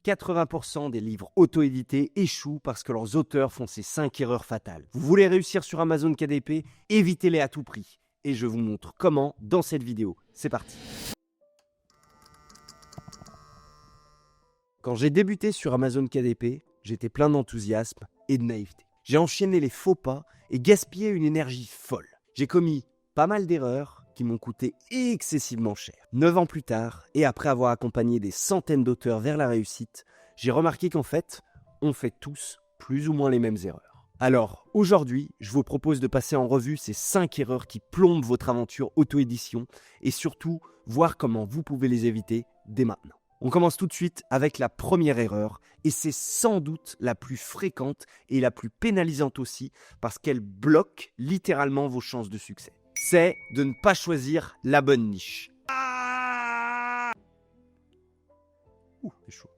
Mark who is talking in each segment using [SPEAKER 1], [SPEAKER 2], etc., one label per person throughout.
[SPEAKER 1] 80% des livres auto-édités échouent parce que leurs auteurs font ces 5 erreurs fatales. Vous voulez réussir sur Amazon KDP? Évitez-les à tout prix. Et je vous montre comment dans cette vidéo. C'est parti. Quand j'ai débuté sur Amazon KDP, j'étais plein d'enthousiasme et de naïveté. J'ai enchaîné les faux pas et gaspillé une énergie folle. J'ai commis pas mal d'erreurs qui m'ont coûté excessivement cher. 9 ans plus tard, et après avoir accompagné des centaines d'auteurs vers la réussite, j'ai remarqué qu'en fait, on fait tous plus ou moins les mêmes erreurs. Alors, aujourd'hui, je vous propose de passer en revue ces 5 erreurs qui plombent votre aventure auto-édition et surtout, voir comment vous pouvez les éviter dès maintenant. On commence tout de suite avec la première erreur, et c'est sans doute la plus fréquente et la plus pénalisante aussi, parce qu'elle bloque littéralement vos chances de succès. C'est de ne pas choisir la bonne niche. C'est chaud.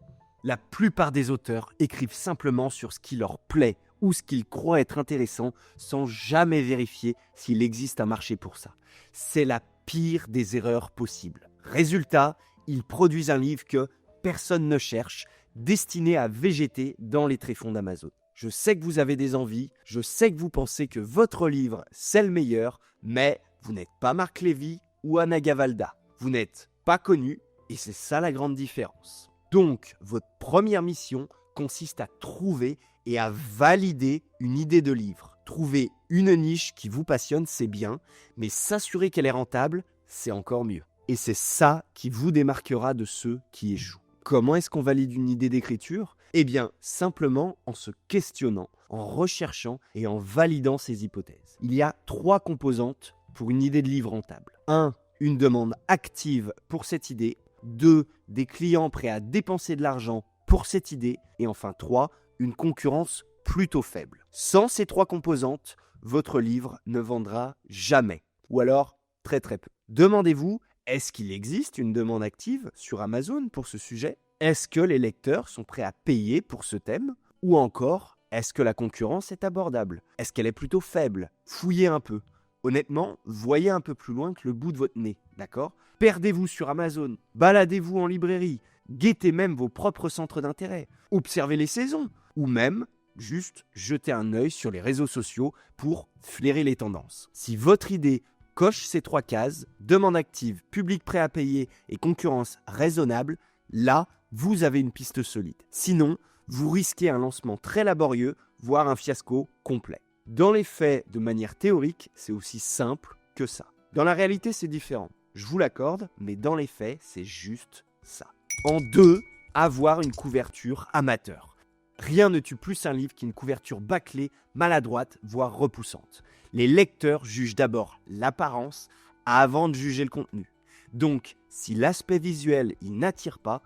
[SPEAKER 1] La plupart des auteurs écrivent simplement sur ce qui leur plaît ou ce qu'ils croient être intéressant sans jamais vérifier s'il existe un marché pour ça. C'est la pire des erreurs possibles. Résultat, ils produisent un livre que personne ne cherche, destiné à végéter dans les tréfonds d'Amazon. Je sais que vous avez des envies, je sais que vous pensez que votre livre, c'est le meilleur, mais vous n'êtes pas Marc Lévy ou Anna Gavalda. Vous n'êtes pas connu, et c'est ça la grande différence. Donc, votre première mission consiste à trouver et à valider une idée de livre. Trouver une niche qui vous passionne, c'est bien, mais s'assurer qu'elle est rentable, c'est encore mieux. Et c'est ça qui vous démarquera de ceux qui échouent. Comment est-ce qu'on valide une idée d'écriture ? Eh bien, simplement en se questionnant, en recherchant et en validant ses hypothèses. Il y a 3 composantes pour une idée de livre rentable. 1. Une demande active pour cette idée. 2. Des clients prêts à dépenser de l'argent pour cette idée. Et enfin 3. Une concurrence plutôt faible. Sans ces 3 composantes, votre livre ne vendra jamais. Ou alors très très peu. Demandez-vous, est-ce qu'il existe une demande active sur Amazon pour ce sujet ? Est-ce que les lecteurs sont prêts à payer pour ce thème ? Ou encore, est-ce que la concurrence est abordable ? Est-ce qu'elle est plutôt faible ? Fouillez un peu. Honnêtement, voyez un peu plus loin que le bout de votre nez, d'accord ? Perdez-vous sur Amazon, baladez-vous en librairie, guettez même vos propres centres d'intérêt, observez les saisons, ou même juste jetez un œil sur les réseaux sociaux pour flairer les tendances. Si votre idée coche ces 3 cases, demande active, public prêt à payer et concurrence raisonnable, là, vous avez une piste solide. Sinon, vous risquez un lancement très laborieux, voire un fiasco complet. Dans les faits, de manière théorique, c'est aussi simple que ça. Dans la réalité, c'est différent. Je vous l'accorde, mais dans les faits, c'est juste ça. En 2, avoir une couverture amateur. Rien ne tue plus un livre qu'une couverture bâclée, maladroite, voire repoussante. Les lecteurs jugent d'abord l'apparence avant de juger le contenu. Donc, si l'aspect visuel il n'attire pas,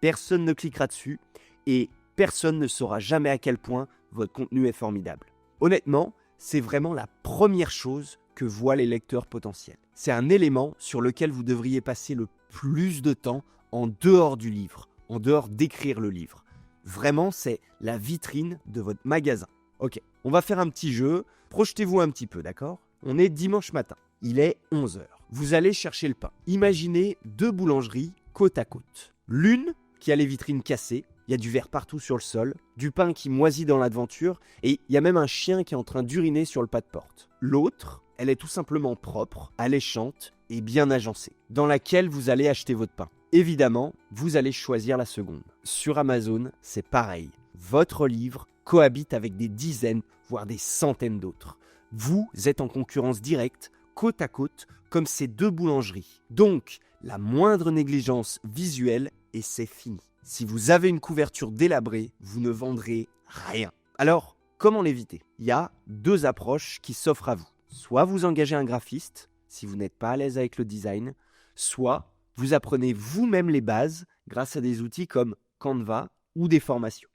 [SPEAKER 1] personne ne cliquera dessus et personne ne saura jamais à quel point votre contenu est formidable. Honnêtement, c'est vraiment la première chose que voient les lecteurs potentiels. C'est un élément sur lequel vous devriez passer le plus de temps en dehors du livre, en dehors d'écrire le livre. Vraiment, c'est la vitrine de votre magasin. Ok, on va faire un petit jeu. Projetez-vous un petit peu, d'accord ? On est dimanche matin. Il est 11h. Vous allez chercher le pain. Imaginez 2 boulangeries côte à côte. L'une qui a les vitrines cassées, il y a du verre partout sur le sol, du pain qui moisit dans l'aventure et il y a même un chien qui est en train d'uriner sur le pas de porte. L'autre, elle est tout simplement propre, alléchante et bien agencée, dans laquelle vous allez acheter votre pain. Évidemment, vous allez choisir la seconde. Sur Amazon, c'est pareil. Votre livre cohabite avec des dizaines, voire des centaines d'autres. Vous êtes en concurrence directe, côte à côte, comme ces 2 boulangeries. Donc, la moindre négligence visuelle et c'est fini. Si vous avez une couverture délabrée, vous ne vendrez rien. Alors, comment l'éviter ? Il y a 2 approches qui s'offrent à vous. Soit vous engagez un graphiste, si vous n'êtes pas à l'aise avec le design, soit vous apprenez vous-même les bases grâce à des outils comme Canva ou des formations.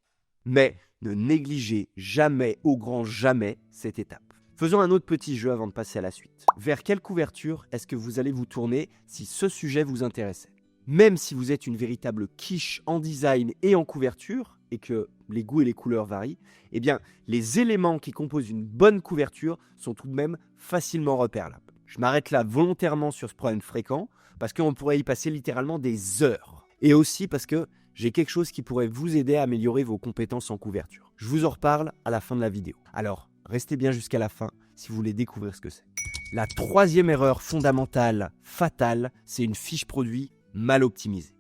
[SPEAKER 1] Mais ne négligez jamais, au grand jamais, cette étape. Faisons un autre petit jeu avant de passer à la suite. Vers quelle couverture est-ce que vous allez vous tourner si ce sujet vous intéressait ? Même si vous êtes une véritable quiche en design et en couverture, et que les goûts et les couleurs varient, eh bien, les éléments qui composent une bonne couverture sont tout de même facilement repérables. Je m'arrête là volontairement sur ce problème fréquent, parce qu'on pourrait y passer littéralement des heures. Et aussi parce que j'ai quelque chose qui pourrait vous aider à améliorer vos compétences en couverture. Je vous en reparle à la fin de la vidéo. Alors, restez bien jusqu'à la fin si vous voulez découvrir ce que c'est. La troisième erreur fondamentale, fatale, c'est une fiche produit mal optimisée.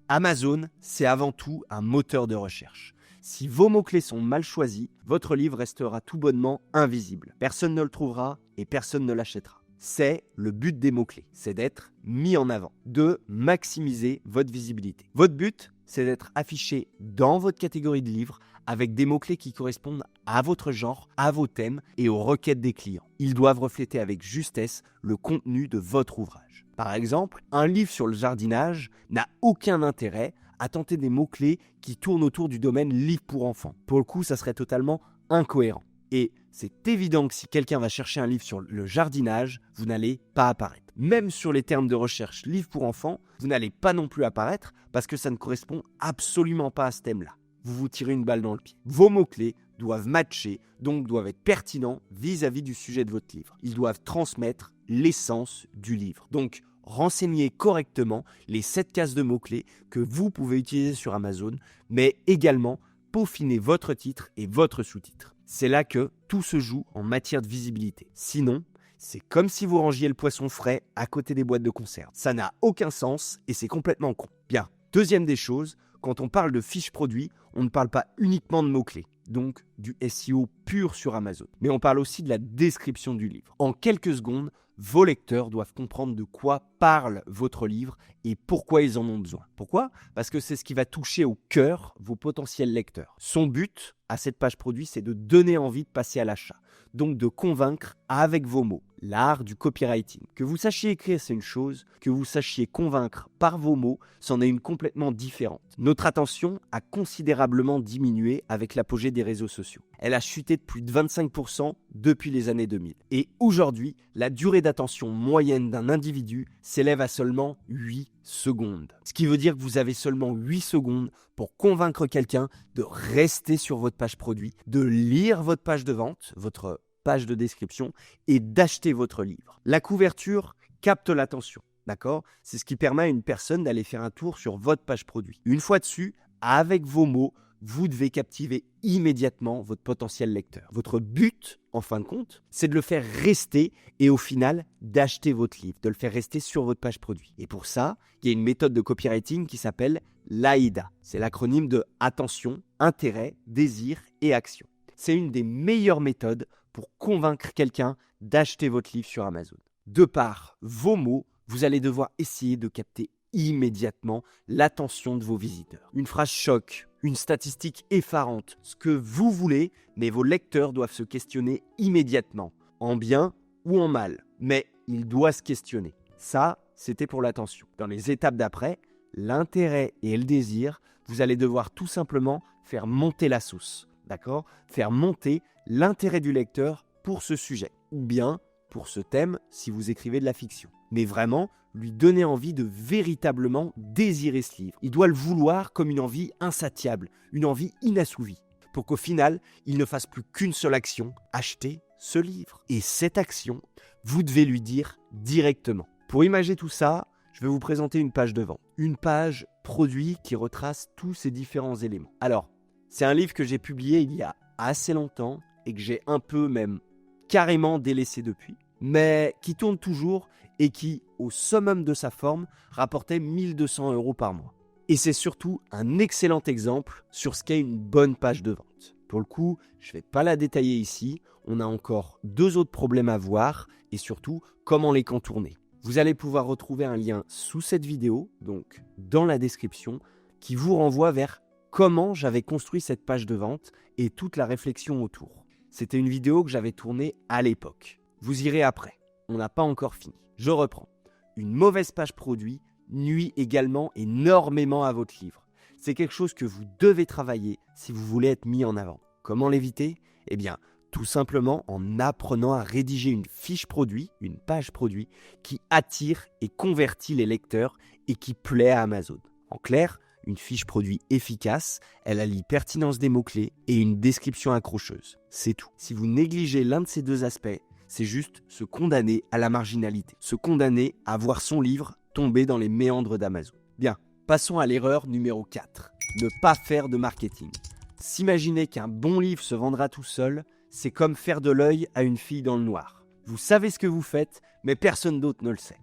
[SPEAKER 1] Amazon, c'est avant tout un moteur de recherche. Si vos mots-clés sont mal choisis, votre livre restera tout bonnement invisible. Personne ne le trouvera et personne ne l'achètera. C'est le but des mots-clés, c'est d'être mis en avant, de maximiser votre visibilité. Votre but, c'est d'être affiché dans votre catégorie de livres avec des mots-clés qui correspondent à votre genre, à vos thèmes et aux requêtes des clients. Ils doivent refléter avec justesse le contenu de votre ouvrage. Par exemple, un livre sur le jardinage n'a aucun intérêt à tenter des mots-clés qui tournent autour du domaine livre pour enfants. Pour le coup, ça serait totalement incohérent. Et c'est évident que si quelqu'un va chercher un livre sur le jardinage, vous n'allez pas apparaître. Même sur les termes de recherche livre pour enfants, vous n'allez pas non plus apparaître parce que ça ne correspond absolument pas à ce thème-là. Vous vous tirez une balle dans le pied. Vos mots-clés doivent matcher, donc doivent être pertinents vis-à-vis du sujet de votre livre. Ils doivent transmettre l'essence du livre. Donc, renseignez correctement les 7 cases de mots-clés que vous pouvez utiliser sur Amazon, mais également peaufinez votre titre et votre sous-titre. C'est là que tout se joue en matière de visibilité. Sinon, c'est comme si vous rangiez le poisson frais à côté des boîtes de conserve. Ça n'a aucun sens et c'est complètement con. Bien, deuxième des choses, quand on parle de fiches produits, on ne parle pas uniquement de mots-clés, donc du SEO pur sur Amazon, mais on parle aussi de la description du livre. En quelques secondes, vos lecteurs doivent comprendre de quoi parle votre livre et pourquoi ils en ont besoin. Pourquoi ? Parce que c'est ce qui va toucher au cœur vos potentiels lecteurs. Son but à cette page produit, c'est de donner envie de passer à l'achat, donc de convaincre avec vos mots, l'art du copywriting. Que vous sachiez écrire, c'est une chose, que vous sachiez convaincre par vos mots, c'en est une complètement différente. Notre attention a considérablement diminué avec l'apogée des réseaux sociaux. Elle a chuté de plus de 25% depuis les années 2000. Et aujourd'hui, la durée d'attention moyenne d'un individu s'élève à seulement 8 secondes. Ce qui veut dire que vous avez seulement 8 secondes pour convaincre quelqu'un de rester sur votre page produit, de lire votre page de vente, votre page de description et d'acheter votre livre. La couverture capte l'attention, d'accord ? C'est ce qui permet à une personne d'aller faire un tour sur votre page produit. Une fois dessus, avec vos mots, vous devez captiver immédiatement votre potentiel lecteur. Votre but, en fin de compte, c'est de le faire rester et au final, d'acheter votre livre, de le faire rester sur votre page produit. Et pour ça, il y a une méthode de copywriting qui s'appelle l'AIDA. C'est l'acronyme de attention, intérêt, désir et action. C'est une des meilleures méthodes pour convaincre quelqu'un d'acheter votre livre sur Amazon. De par vos mots, vous allez devoir essayer de capter immédiatement l'attention de vos visiteurs. Une phrase choc, une statistique effarante, ce que vous voulez, mais vos lecteurs doivent se questionner immédiatement, en bien ou en mal. Mais ils doivent se questionner. Ça, c'était pour l'attention. Dans les étapes d'après, l'intérêt et le désir, vous allez devoir tout simplement faire monter la sauce. D'accord ? Faire monter l'intérêt du lecteur pour ce sujet, ou bien pour ce thème si vous écrivez de la fiction. Mais vraiment, lui donner envie de véritablement désirer ce livre. Il doit le vouloir comme une envie insatiable, une envie inassouvie, pour qu'au final, il ne fasse plus qu'une seule action, acheter ce livre. Et cette action, vous devez lui dire directement. Pour imager tout ça, je vais vous présenter une page de vente. Une page produit qui retrace tous ces différents éléments. Alors, c'est un livre que j'ai publié il y a assez longtemps et que j'ai un peu même carrément délaissé depuis, mais qui tourne toujours et qui, au summum de sa forme, rapportait 1 200 € par mois. Et c'est surtout un excellent exemple sur ce qu'est une bonne page de vente. Pour le coup, je ne vais pas la détailler ici, on a encore 2 autres problèmes à voir et surtout comment les contourner. Vous allez pouvoir retrouver un lien sous cette vidéo, donc dans la description, qui vous renvoie vers comment j'avais construit cette page de vente et toute la réflexion autour. C'était une vidéo que j'avais tournée à l'époque. Vous irez après, on n'a pas encore fini. Je reprends. Une mauvaise page produit nuit également énormément à votre livre. C'est quelque chose que vous devez travailler si vous voulez être mis en avant. Comment l'éviter ? Eh bien, tout simplement en apprenant à rédiger une fiche produit, une page produit, qui attire et convertit les lecteurs et qui plaît à Amazon. En clair, une fiche produit efficace, elle allie pertinence des mots-clés et une description accrocheuse. C'est tout. Si vous négligez l'un de ces 2 aspects, c'est juste se condamner à la marginalité, se condamner à voir son livre tomber dans les méandres d'Amazon. Bien, Passons à l'erreur numéro 4. Ne pas faire de marketing. S'imaginer qu'un bon livre se vendra tout seul, c'est comme faire de l'œil à une fille dans le noir. Vous savez ce que vous faites, mais personne d'autre ne le sait.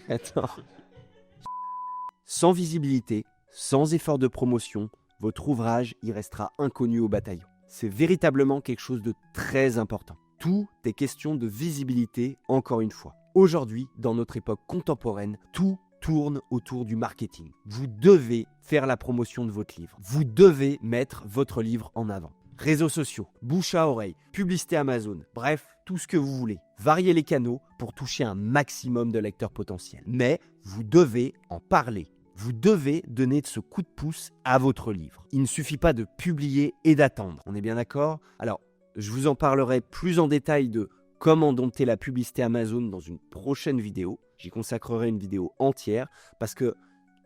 [SPEAKER 1] Attends. Sans visibilité, sans effort de promotion, votre ouvrage y restera inconnu au bataillon. C'est véritablement quelque chose de très important. Tout est question de visibilité, encore une fois. Aujourd'hui, dans notre époque contemporaine, tout tourne autour du marketing. Vous devez faire la promotion de votre livre. Vous devez mettre votre livre en avant. Réseaux sociaux, bouche à oreille, publicité Amazon, bref, tout ce que vous voulez. Variez les canaux pour toucher un maximum de lecteurs potentiels. Mais vous devez en parler. Vous devez donner ce coup de pouce à votre livre. Il ne suffit pas de publier et d'attendre. On est bien d'accord ? Alors, je vous en parlerai plus en détail de comment dompter la publicité Amazon dans une prochaine vidéo. J'y consacrerai une vidéo entière parce que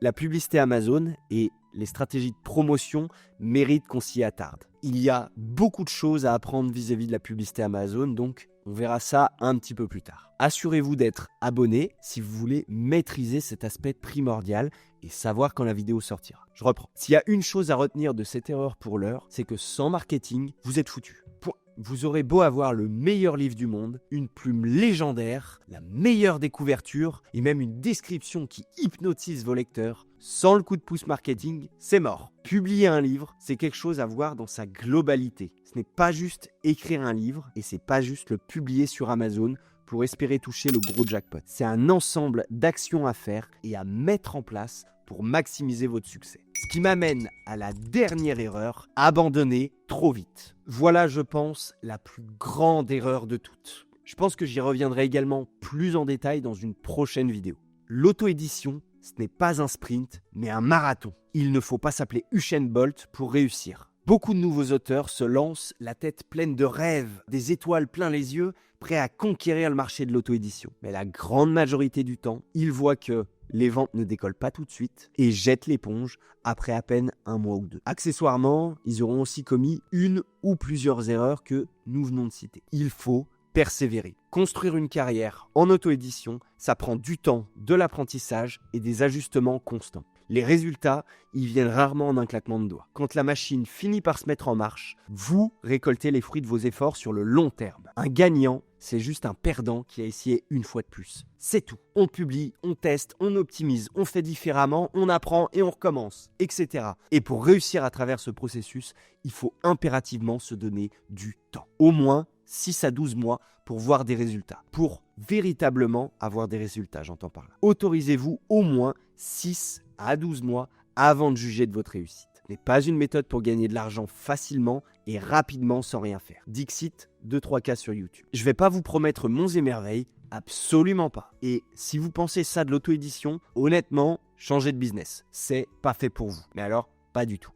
[SPEAKER 1] la publicité Amazon et les stratégies de promotion méritent qu'on s'y attarde. Il y a beaucoup de choses à apprendre vis-à-vis de la publicité Amazon, donc on verra ça un petit peu plus tard. Assurez-vous d'être abonné si vous voulez maîtriser cet aspect primordial et savoir quand la vidéo sortira. Je reprends. S'il y a une chose à retenir de cette erreur pour l'heure, c'est que sans marketing, vous êtes foutu. Point. Vous aurez beau avoir le meilleur livre du monde, une plume légendaire, la meilleure des couvertures et même une description qui hypnotise vos lecteurs. Sans le coup de pouce marketing, c'est mort. Publier un livre, c'est quelque chose à voir dans sa globalité. Ce n'est pas juste écrire un livre et c'est pas juste le publier sur Amazon pour espérer toucher le gros jackpot. C'est un ensemble d'actions à faire et à mettre en place pour maximiser votre succès. Ce qui m'amène à la dernière erreur, abandonner trop vite. Voilà, je pense, la plus grande erreur de toutes. Je pense que j'y reviendrai également plus en détail dans une prochaine vidéo. L'auto-édition, ce n'est pas un sprint, mais un marathon. Il ne faut pas s'appeler Usain Bolt pour réussir. Beaucoup de nouveaux auteurs se lancent la tête pleine de rêves, des étoiles plein les yeux, prêts à conquérir le marché de l'auto-édition. Mais la grande majorité du temps, ils voient que les ventes ne décollent pas tout de suite et jettent l'éponge après à peine un mois ou deux. Accessoirement, ils auront aussi commis une ou plusieurs erreurs que nous venons de citer. Il faut persévérer. Construire une carrière en auto-édition, ça prend du temps, de l'apprentissage et des ajustements constants. Les résultats, ils viennent rarement en un claquement de doigts. Quand la machine finit par se mettre en marche, vous récoltez les fruits de vos efforts sur le long terme. Un gagnant, c'est juste un perdant qui a essayé une fois de plus. C'est tout. On publie, on teste, on optimise, on fait différemment, on apprend et on recommence, etc. Et pour réussir à travers ce processus, il faut impérativement se donner du temps. Au moins 6 à 12 mois pour voir des résultats. Pour véritablement avoir des résultats, j'entends par là. Autorisez-vous au moins 6 à 12 mois avant de juger de votre réussite. Ce n'est pas une méthode pour gagner de l'argent facilement et rapidement sans rien faire. Dixit, 2-3 cas sur YouTube. Je ne vais pas vous promettre monts et merveilles, absolument pas. Et si vous pensez ça de l'auto-édition, honnêtement, changez de business. C'est pas fait pour vous. Mais alors, pas du tout.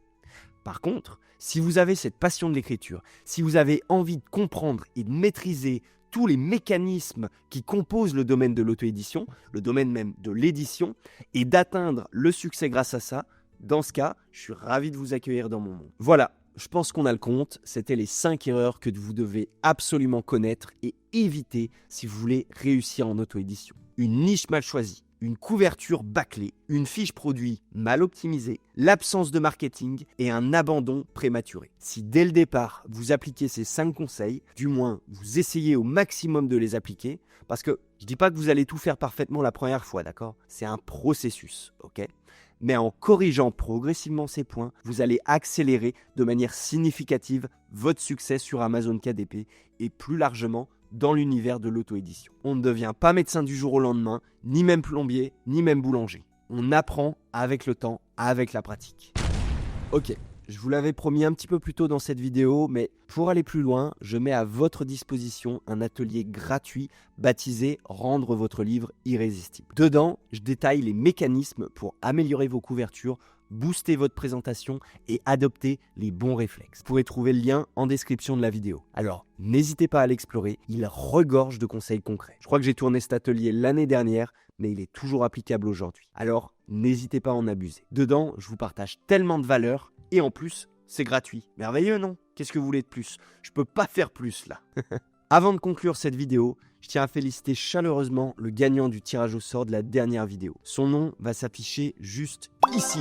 [SPEAKER 1] Par contre, si vous avez cette passion de l'écriture, si vous avez envie de comprendre et de maîtriser tous les mécanismes qui composent le domaine de l'auto-édition, le domaine même de l'édition, et d'atteindre le succès grâce à ça, dans ce cas, je suis ravi de vous accueillir dans mon monde. Voilà, je pense qu'on a le compte. C'était les 5 erreurs que vous devez absolument connaître et éviter si vous voulez réussir en auto-édition. Une niche mal choisie, une couverture bâclée, une fiche produit mal optimisée, l'absence de marketing et un abandon prématuré. Si dès le départ, vous appliquez ces 5 conseils, du moins vous essayez au maximum de les appliquer, parce que je ne dis pas que vous allez tout faire parfaitement la première fois, d'accord ? C'est un processus, ok ? Mais en corrigeant progressivement ces points, vous allez accélérer de manière significative votre succès sur Amazon KDP et plus largement dans l'univers de l'auto-édition. On ne devient pas médecin du jour au lendemain, ni même plombier, ni même boulanger. On apprend avec le temps, avec la pratique. Ok, je vous l'avais promis un petit peu plus tôt dans cette vidéo, mais pour aller plus loin, je mets à votre disposition un atelier gratuit baptisé « Rendre votre livre irrésistible ». Dedans, je détaille les mécanismes pour améliorer vos couvertures, booster votre présentation et adopter les bons réflexes. Vous pouvez trouver le lien en description de la vidéo. Alors, n'hésitez pas à l'explorer, il regorge de conseils concrets. Je crois que j'ai tourné cet atelier l'année dernière, mais il est toujours applicable aujourd'hui. Alors, n'hésitez pas à en abuser. Dedans, je vous partage tellement de valeur et en plus, c'est gratuit. Merveilleux, non ? Qu'est-ce que vous voulez de plus ? Je peux pas faire plus là. Avant de conclure cette vidéo, je tiens à féliciter chaleureusement le gagnant du tirage au sort de la dernière vidéo. Son nom va s'afficher juste ici.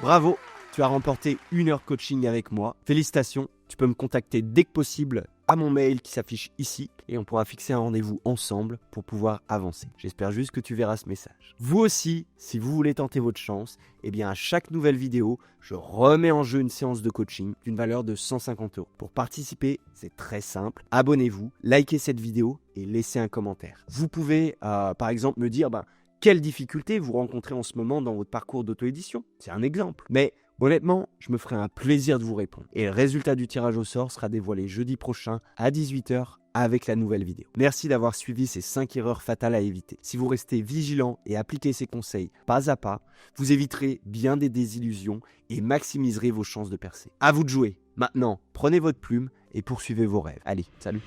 [SPEAKER 1] Bravo, tu as remporté 1 heure coaching avec moi. Félicitations, tu peux me contacter dès que possible à mon mail qui s'affiche ici et on pourra fixer un rendez-vous ensemble pour pouvoir avancer. J'espère juste que tu verras ce message. Vous aussi, si vous voulez tenter votre chance, eh bien à chaque nouvelle vidéo, je remets en jeu une séance de coaching d'une valeur de 150 €. Pour participer, c'est très simple. Abonnez-vous, likez cette vidéo et laissez un commentaire. Vous pouvez par exemple me dire quelles difficultés vous rencontrez en ce moment dans votre parcours d'auto-édition. C'est un exemple. Mais honnêtement, je me ferai un plaisir de vous répondre. Et le résultat du tirage au sort sera dévoilé jeudi prochain à 18 h avec la nouvelle vidéo. Merci d'avoir suivi ces 5 erreurs fatales à éviter. Si vous restez vigilant et appliquez ces conseils pas à pas, vous éviterez bien des désillusions et maximiserez vos chances de percer. À vous de jouer. Maintenant, prenez votre plume et poursuivez vos rêves. Allez, salut!